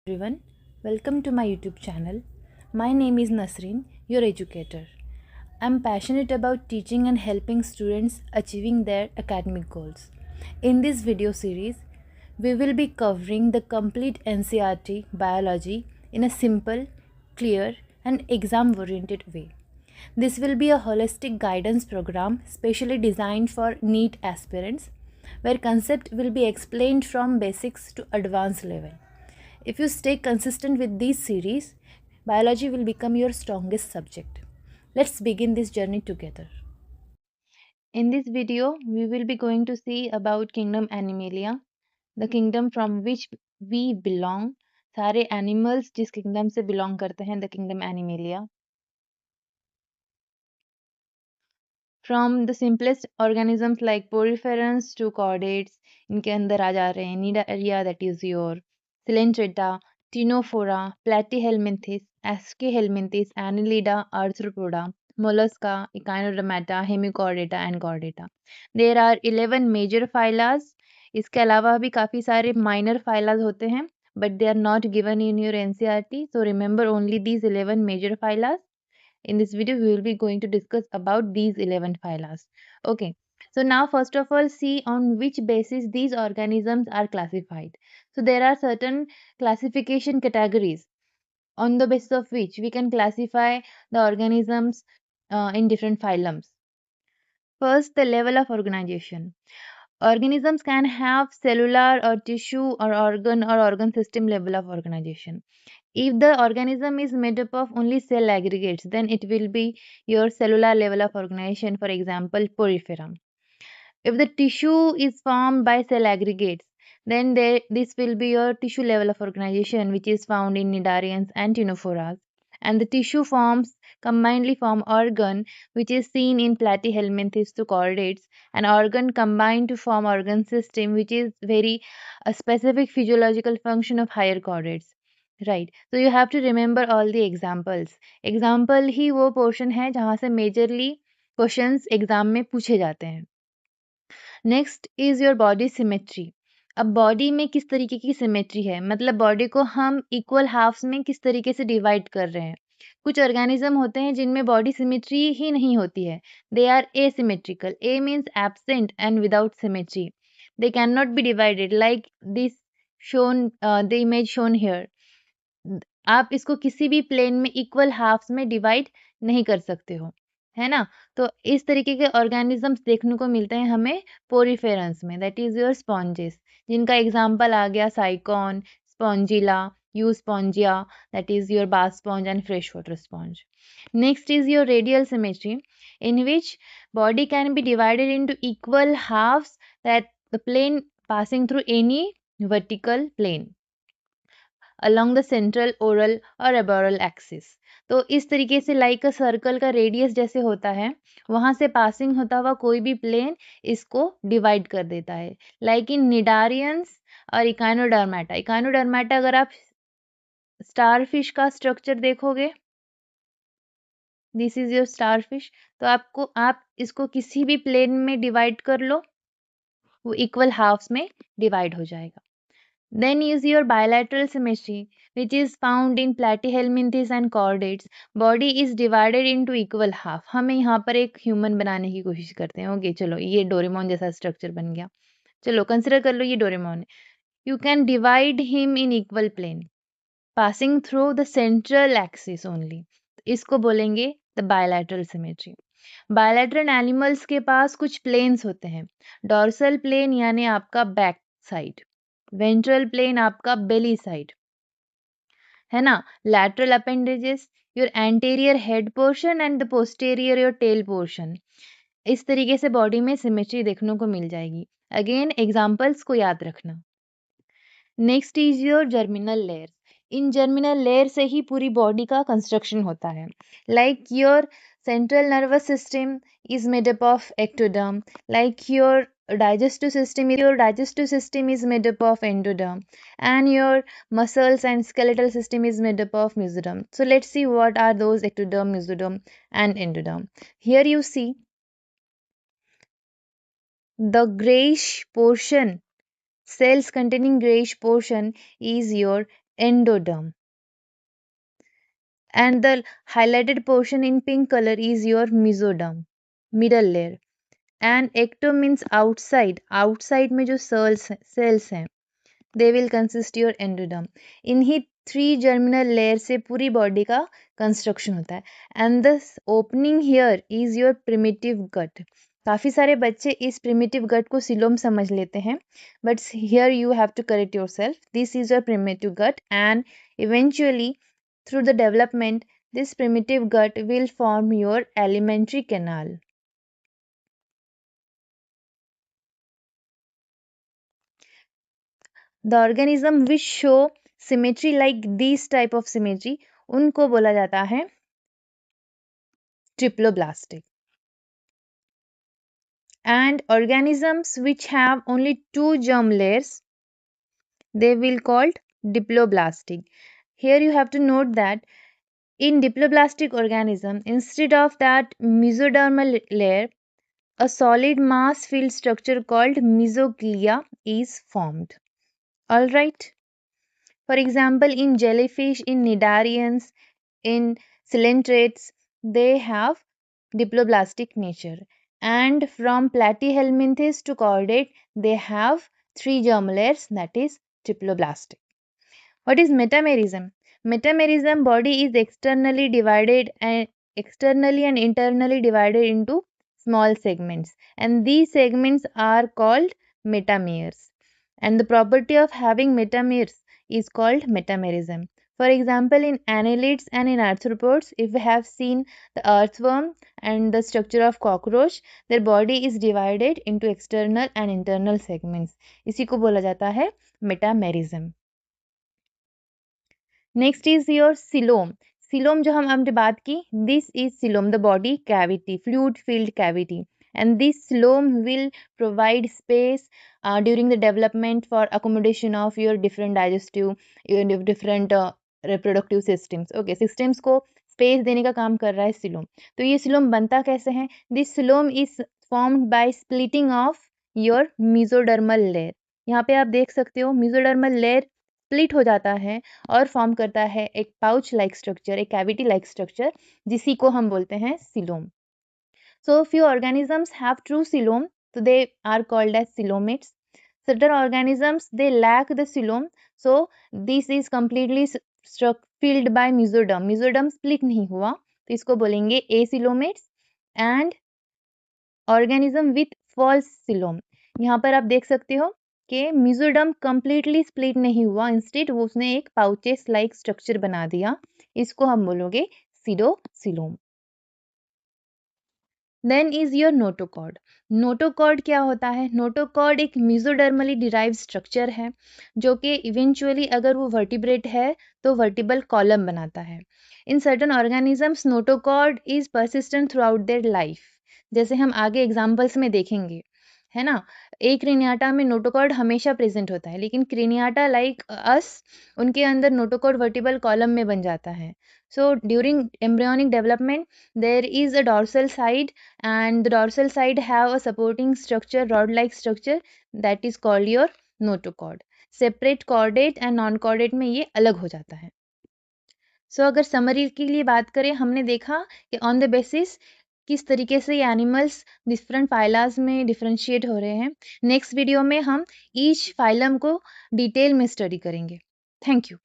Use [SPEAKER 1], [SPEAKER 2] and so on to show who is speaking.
[SPEAKER 1] Everyone, welcome to my YouTube channel. My name is Nasreen, your educator. I'm passionate about teaching and helping students achieving their academic goals. In this video series, we will be covering the complete NCERT biology in a simple, clear, and exam oriented way. This will be a holistic guidance program specially designed for NEET aspirants, where concept will be explained from basics to advanced level. If you stay consistent with this series, biology will become your strongest subject. Let's begin this journey together. In this video, we will be going to see about kingdom Animalia, the kingdom from which we belong. सारे animals जिस kingdom से belong करते हैं, the kingdom Animalia. From the simplest organisms like poriferans to chordates, इनके अंदर आ जा रहे हैं Nidaria, that is your Coelenterata, Ctenophora, Platyhelminthes, Aschelminthes, Annelida, Arthropoda, Mollusca, Echinodermata, Hemichordata and Chordata. There are 11 major phyla. इसके अलावा भी काफ़ी सारे minor phyla होते हैं, but they are not given in your NCERT. So remember only these 11 major phyla. In this video, we will be going to discuss about these 11 phyla. Okay. So now first of all, see on which basis these organisms are classified. So there are certain classification categories on the basis of which we can classify the organisms in different phylums. First, the level of organization. Organisms can have cellular or tissue or organ system level of organization. If the organism is made up of only cell aggregates, then it will be your cellular level of organization, for example, poriferum. If the tissue is formed by cell aggregates, then this will be your tissue level of organization, which is found in Cnidarians and Ctenophoras. And the tissue forms combinedly form organ, which is seen in Platyhelminthes to chordates, and organ combined to form organ system, which is very a specific physiological function of higher chordates. Right तो you have to remember all the examples example ही वो portion है जहाँ से majorly questions exam में पूछे जाते हैं next is your body symmetry अब बॉडी में किस तरीके की सिमेट्री है मतलब बॉडी को हम इक्वल हाफ्स में किस तरीके से डिवाइड कर रहे हैं कुछ ऑर्गेनिज्म होते हैं जिनमें बॉडी सिमेट्री ही नहीं होती है they are asymmetrical a means absent and without symmetry they can not be divided like this shown the image shown here आप इसको किसी भी प्लेन में इक्वल हाफ्स में डिवाइड नहीं कर सकते हो है ना तो इस तरीके के ऑर्गेनिजम्स देखने को मिलते हैं हमें पोरिफेरंस में दैट इज योर स्पॉन्जेस जिनका एग्जांपल आ गया साइकॉन Spongilla you Spongia that is your bath sponge and fresh water sponge next is your radial symmetry in which body can be divided into equal halves that the plane passing through any vertical plane along the central oral और aboral axis तो इस तरीके से like a circle का radius जैसे होता है वहां से पासिंग होता हुआ कोई भी प्लेन इसको डिवाइड कर देता है लाइक इन निडारियंस और इकानोडर्माटा अगर आप स्टारफिश का स्ट्रक्चर देखोगे दिस इज योर स्टारफिश तो आप इसको किसी भी प्लेन में डिवाइड कर लो वो इक्वल हाफ्स में डिवाइड हो जाएगा Then is your bilateral symmetry, which is found in platyhelminthes and chordates. Body is divided into equal half. हमें यहाँ पर एक ह्यूमन बनाने की कोशिश करते हैं ओके चलो ये डोरेमोन जैसा स्ट्रक्चर बन गया चलो कंसिडर कर लो ये डोरेमोन है you can divide him in equal plane passing through the central axis only इसको बोलेंगे the bilateral symmetry bilateral animals के पास कुछ प्लेन्स होते हैं डॉर्सल प्लेन यानी आपका बैक साइड वेंट्रल प्लेन आपका बेली साइड है ना lateral appendages your anterior head portion and the posterior your tail portion इस तरीके से बॉडी में सिमेट्री देखने को मिल जाएगी अगेन एग्जांपल्स को याद रखना next is your germinal layer in germinal layer से ही पूरी बॉडी का कंस्ट्रक्शन होता है like your central nervous system is made up of ectoderm like your digestive system is made up of endoderm and your muscles and skeletal system is made up of mesoderm so let's see what are those ectoderm mesoderm and endoderm here you see the grayish portion cells containing grayish portion is your endoderm. And the highlighted portion in pink color is your mesoderm, middle layer. And ecto means outside. Outside में जो cells हैं, they will consist your endoderm. इन्हीं 3 germinal layer से पूरी body का construction होता है. And the opening here is your primitive gut. काफ़ी सारे बच्चे इस primitive gut को सीलोम समझ लेते हैं, but here you have to correct yourself. This is your primitive gut, and eventually through the development, this primitive gut will form your alimentary canal. The organism which show symmetry like this type of symmetry, उनको बोला जाता है triploblastic. And organisms which have only 2 germ layers, they will called diploblastic. Here you have to note that in diploblastic organism, instead of that mesodermal layer, a solid mass filled structure called mesoglia is formed. Alright. For example, in jellyfish, in cnidarians, in coelentrates, they have diploblastic nature. And from platyhelminthes to chordate, they have 3 germ layers, that is triploblastic. What is metamerism? Metamerism, body is externally and internally divided into small segments, and these segments are called metameres. And the property of having metameres is called metamerism. For example, in annelids and in arthropods, if we have seen the earthworm and the structure of cockroach, their body is divided into external and internal segments. इसी को बोला जाता है metamerism. Next is your coelom. Coelom जो हमने बात की, this is coelom, the body cavity, fluid filled cavity. And this coelom will provide space during the development for accommodation of your different digestive, your different reproductive systems. Okay, systems को space देने का काम कर रहा है coelom. तो ये coelom बनता कैसे है? This coelom is formed by splitting of your mesodermal layer. यहाँ पे आप देख सकते हो mesodermal layer स्प्लिट हो जाता है और फॉर्म करता है एक पाउच लाइक स्ट्रक्चर, एक कैविटी लाइक स्ट्रक्चर, जिसी को हम बोलते हैं coelom. So few organisms have true coelom, so they are called as coelomates. Certain organisms they lack the coelom, so this is completely filled by mesoderm. Mesoderm split नहीं हुआ, तो इसको बोलेंगे acoelomates. And organism with false coelom, यहाँ पर आप देख सकते हो कि mesoderm completely split नहीं हुआ, इंस्टेड वो उसने एक पाउचेस लाइक स्ट्रक्चर बना दिया, इसको हम बोलोगे pseudocoelom. Then is your notochord. Notochord क्या होता है? नोटोकॉर्ड एक मेसोडर्मली डिराइव स्ट्रक्चर है जो कि इवेंचुअली अगर वो वर्टिब्रेट है तो वर्टिबल कॉलम बनाता है. In certain organisms notochord is persistent through out their life, जैसे हम आगे एग्जाम्पल्स में देखेंगे, है ना. एक क्रिनियाटा में नोटोकॉर्ड हमेशा प्रेजेंट होता है, लेकिन क्रिनियाटा लाइक अस, उनके अंदर नोटोकॉर्ड वर्टिबल कॉलम में बन जाता है. So during embryonic development, there is a dorsal side, and the dorsal side have a supporting structure, rod-like structure, that is called your notochord. Separate chordate and non-chordate में ये अलग हो जाता है. So अगर समरी के लिए बात करें, हमने देखा कि ऑन द बेसिस किस तरीके से ये एनिमल्स डिफरेंट फाइलाज में डिफ्रेंशिएट हो रहे हैं. नेक्स्ट वीडियो में हम ईच फाइलम को डिटेल में स्टडी करेंगे. Thank you.